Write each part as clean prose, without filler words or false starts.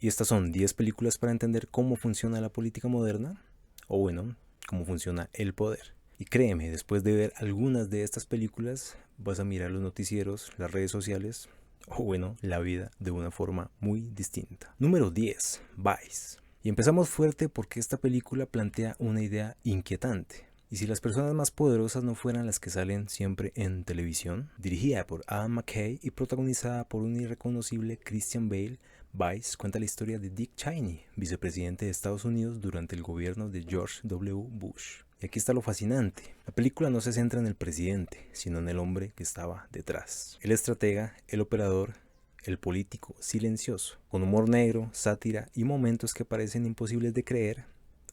Y estas son 10 películas para entender cómo funciona la política moderna, o bueno, cómo funciona el poder. Y créeme, después de ver algunas de estas películas, vas a mirar los noticieros, las redes sociales, o bueno, la vida de una forma muy distinta. Número 10, Vice. Y empezamos fuerte porque esta película plantea una idea inquietante. ¿Y si las personas más poderosas no fueran las que salen siempre en televisión? Dirigida por Adam McKay y protagonizada por un irreconocible Christian Bale, Vice cuenta la historia de Dick Cheney, vicepresidente de Estados Unidos durante el gobierno de George W. Bush. Y aquí está lo fascinante. La película no se centra en el presidente, sino en el hombre que estaba detrás. El estratega, el operador, el político silencioso, con humor negro, sátira y momentos que parecen imposibles de creer,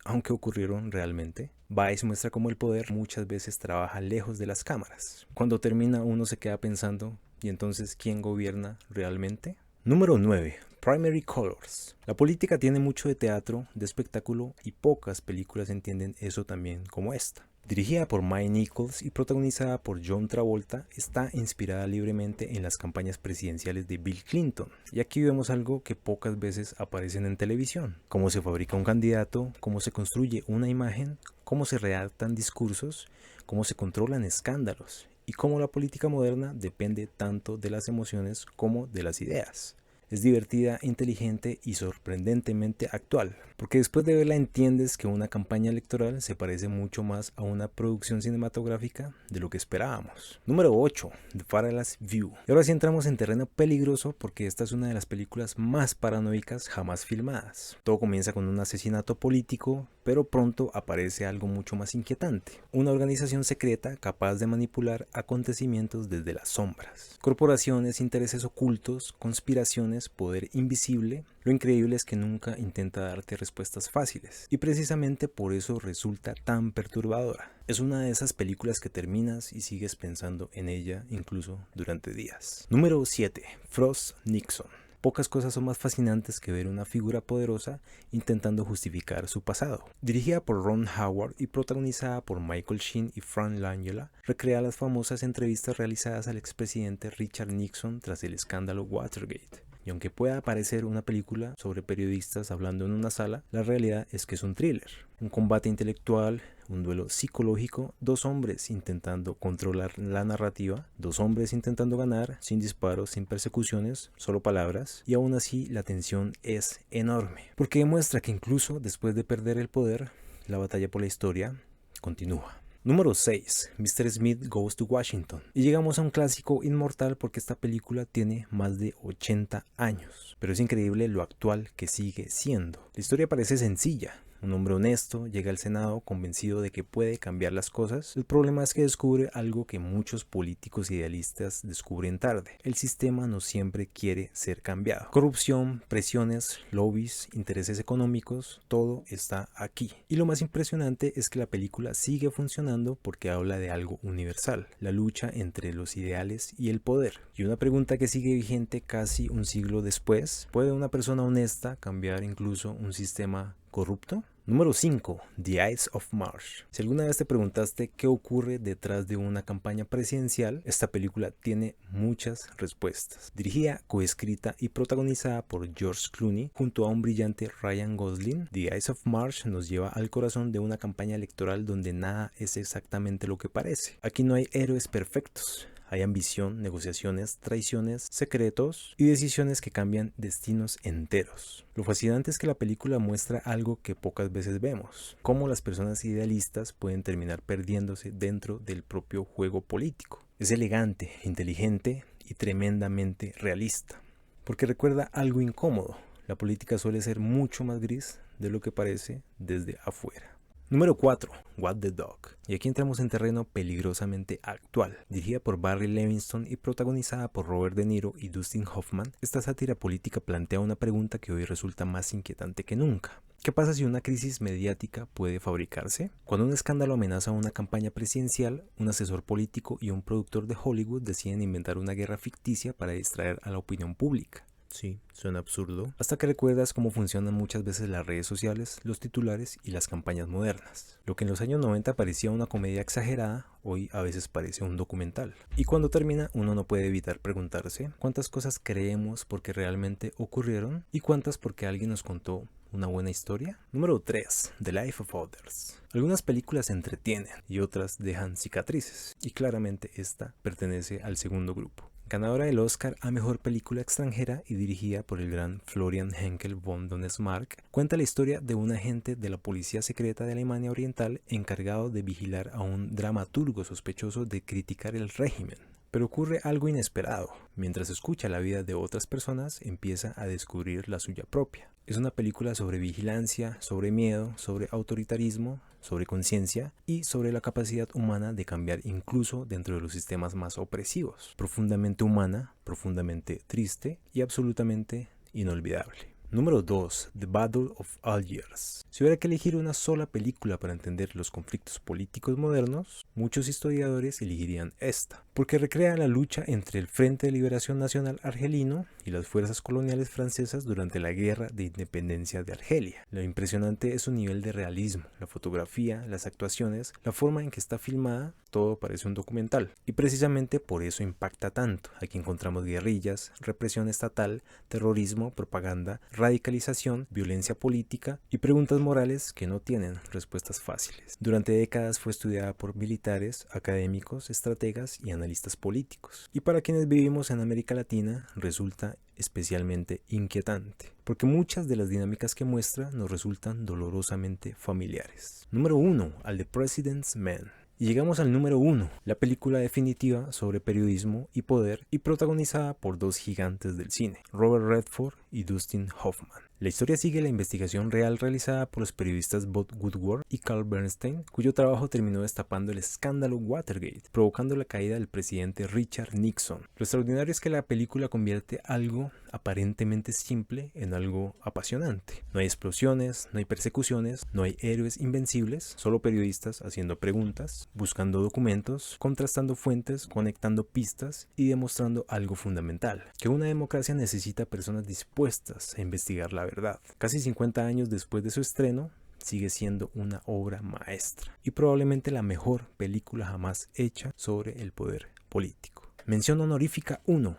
aunque ocurrieron realmente. Vice muestra cómo el poder muchas veces trabaja lejos de las cámaras. Cuando termina uno se queda pensando, ¿y entonces quién gobierna realmente? Número 9. Primary Colors. La política tiene mucho de teatro, de espectáculo y pocas películas entienden eso también como esta. Dirigida por Mike Nichols y protagonizada por John Travolta, está inspirada libremente en las campañas presidenciales de Bill Clinton. Y aquí vemos algo que pocas veces aparece en televisión. Cómo se fabrica un candidato, cómo se construye una imagen, cómo se redactan discursos, cómo se controlan escándalos y cómo la política moderna depende tanto de las emociones como de las ideas. Es divertida, inteligente y sorprendentemente actual, porque después de verla entiendes que una campaña electoral se parece mucho más a una producción cinematográfica de lo que esperábamos. Número 8. The Fatherless View. Y ahora sí entramos en terreno peligroso porque esta es una de las películas más paranoicas jamás filmadas. Todo comienza con un asesinato político, pero pronto aparece algo mucho más inquietante. Una organización secreta capaz de manipular acontecimientos desde las sombras. Corporaciones, intereses ocultos, conspiraciones, poder invisible. Lo increíble es que nunca intenta darte respuestas fáciles y precisamente por eso resulta tan perturbadora. Es una de esas películas que terminas y sigues pensando en ella incluso durante días. Número 7. Frost Nixon. Pocas cosas son más fascinantes que ver una figura poderosa intentando justificar su pasado. Dirigida por Ron Howard y protagonizada por Michael Sheen y Frank Langella, recrea las famosas entrevistas realizadas al expresidente Richard Nixon tras el escándalo Watergate. Y aunque pueda parecer una película sobre periodistas hablando en una sala, la realidad es que es un thriller. Un combate intelectual, un duelo psicológico, dos hombres intentando controlar la narrativa, dos hombres intentando ganar, sin disparos, sin persecuciones, solo palabras, y aún así la tensión es enorme, porque demuestra que incluso después de perder el poder, la batalla por la historia continúa. Número 6. Mr. Smith Goes to Washington. Y llegamos a un clásico inmortal porque esta película tiene más de 80 años. Pero es increíble lo actual que sigue siendo. La historia parece sencilla. Un hombre honesto llega al Senado convencido de que puede cambiar las cosas. El problema es que descubre algo que muchos políticos idealistas descubren tarde. El sistema no siempre quiere ser cambiado. Corrupción, presiones, lobbies, intereses económicos, todo está aquí. Y lo más impresionante es que la película sigue funcionando porque habla de algo universal, la lucha entre los ideales y el poder. Y una pregunta que sigue vigente casi un siglo después, ¿puede una persona honesta cambiar incluso un sistema corrupto? Número 5. The Ides of March. Si alguna vez te preguntaste qué ocurre detrás de una campaña presidencial, esta película tiene muchas respuestas. Dirigida, coescrita y protagonizada por George Clooney junto a un brillante Ryan Gosling, The Ides of March nos lleva al corazón de una campaña electoral donde nada es exactamente lo que parece. Aquí no hay héroes perfectos. Hay ambición, negociaciones, traiciones, secretos y decisiones que cambian destinos enteros. Lo fascinante es que la película muestra algo que pocas veces vemos, cómo las personas idealistas pueden terminar perdiéndose dentro del propio juego político. Es elegante, inteligente y tremendamente realista, porque recuerda algo incómodo. La política suele ser mucho más gris de lo que parece desde afuera. Número 4. What the Dog. Y aquí entramos en terreno peligrosamente actual. Dirigida por Barry Levinson y protagonizada por Robert De Niro y Dustin Hoffman, esta sátira política plantea una pregunta que hoy resulta más inquietante que nunca. ¿Qué pasa si una crisis mediática puede fabricarse? Cuando un escándalo amenaza una campaña presidencial, un asesor político y un productor de Hollywood deciden inventar una guerra ficticia para distraer a la opinión pública. Sí, suena absurdo, hasta que recuerdas cómo funcionan muchas veces las redes sociales, los titulares y las campañas modernas. Lo que en los años 90 parecía una comedia exagerada, hoy a veces parece un documental. Y cuando termina, uno no puede evitar preguntarse cuántas cosas creemos porque realmente ocurrieron y cuántas porque alguien nos contó una buena historia. Número 3. The Life of Others. Algunas películas entretienen y otras dejan cicatrices, y claramente esta pertenece al segundo grupo. Ganadora del Oscar a Mejor Película Extranjera y dirigida por el gran Florian Henkel von Donnersmarck, cuenta la historia de un agente de la policía secreta de Alemania Oriental encargado de vigilar a un dramaturgo sospechoso de criticar el régimen. Pero ocurre algo inesperado. Mientras escucha la vida de otras personas, empieza a descubrir la suya propia. Es una película sobre vigilancia, sobre miedo, sobre autoritarismo, sobre conciencia y sobre la capacidad humana de cambiar incluso dentro de los sistemas más opresivos. Profundamente humana, profundamente triste y absolutamente inolvidable. Número 2. The Battle of Algiers. Si hubiera que elegir una sola película para entender los conflictos políticos modernos, muchos historiadores elegirían esta, porque recrea la lucha entre el Frente de Liberación Nacional argelino y las fuerzas coloniales francesas durante la Guerra de Independencia de Argelia. Lo impresionante es su nivel de realismo, la fotografía, las actuaciones, la forma en que está filmada, todo parece un documental. Y precisamente por eso impacta tanto. Aquí encontramos guerrillas, represión estatal, terrorismo, propaganda, radicalización, violencia política y preguntas morales que no tienen respuestas fáciles. Durante décadas fue estudiada por militares, académicos, estrategas y analistas políticos. Y para quienes vivimos en América Latina resulta especialmente inquietante, porque muchas de las dinámicas que muestra nos resultan dolorosamente familiares. Número 1. Al The President's Man. Y llegamos al número 1, la película definitiva sobre periodismo y poder y protagonizada por dos gigantes del cine, Robert Redford y Dustin Hoffman. La historia sigue la investigación real realizada por los periodistas Bob Woodward y Carl Bernstein, cuyo trabajo terminó destapando el escándalo Watergate, provocando la caída del presidente Richard Nixon. Lo extraordinario es que la película convierte algo aparentemente simple en algo apasionante. No hay explosiones, no hay persecuciones, no hay héroes invencibles, solo periodistas haciendo preguntas, buscando documentos, contrastando fuentes, conectando pistas y demostrando algo fundamental, que una democracia necesita personas dispuestas a investigar la verdad. Casi 50 años después de su estreno, sigue siendo una obra maestra y probablemente la mejor película jamás hecha sobre el poder político. Mención honorífica 1.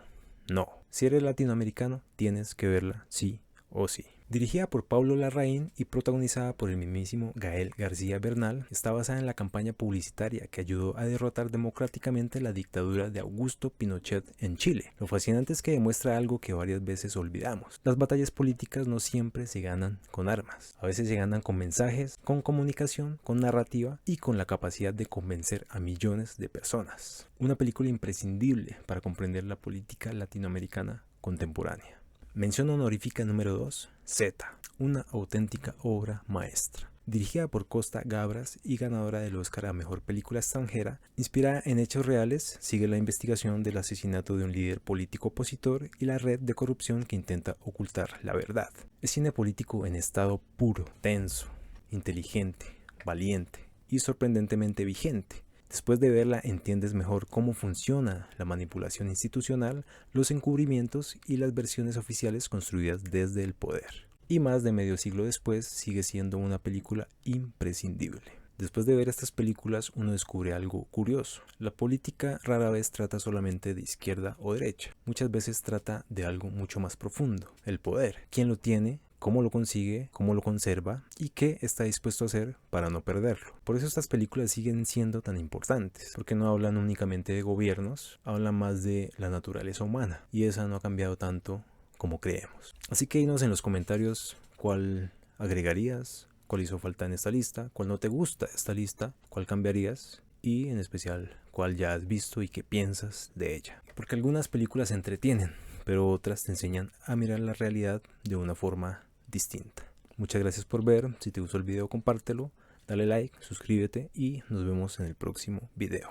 No. Si eres latinoamericano, tienes que verla sí o sí. Dirigida por Pablo Larraín y protagonizada por el mismísimo Gael García Bernal, está basada en la campaña publicitaria que ayudó a derrotar democráticamente la dictadura de Augusto Pinochet en Chile. Lo fascinante es que demuestra algo que varias veces olvidamos. Las batallas políticas no siempre se ganan con armas. A veces se ganan con mensajes, con comunicación, con narrativa y con la capacidad de convencer a millones de personas. Una película imprescindible para comprender la política latinoamericana contemporánea. Mención honorífica número 2, Z, una auténtica obra maestra. Dirigida por Costa Gabras y ganadora del Oscar a Mejor Película Extranjera, inspirada en hechos reales, sigue la investigación del asesinato de un líder político opositor y la red de corrupción que intenta ocultar la verdad. Es cine político en estado puro, tenso, inteligente, valiente y sorprendentemente vigente. Después de verla entiendes mejor cómo funciona la manipulación institucional, los encubrimientos y las versiones oficiales construidas desde el poder. Y más de medio siglo después sigue siendo una película imprescindible. Después de ver estas películas uno descubre algo curioso. La política rara vez trata solamente de izquierda o derecha. Muchas veces trata de algo mucho más profundo, el poder. ¿Quién lo tiene? ¿Cómo lo consigue? ¿Cómo lo conserva? ¿Y qué está dispuesto a hacer para no perderlo? Por eso estas películas siguen siendo tan importantes, porque no hablan únicamente de gobiernos, hablan más de la naturaleza humana, y esa no ha cambiado tanto como creemos. Así que dinos en los comentarios cuál agregarías, cuál hizo falta en esta lista, cuál no te gusta esta lista, cuál cambiarías y en especial cuál ya has visto y qué piensas de ella. Porque algunas películas entretienen, pero otras te enseñan a mirar la realidad de una forma distinta. Muchas gracias por ver. Si te gustó el video, compártelo, dale like, suscríbete y nos vemos en el próximo video.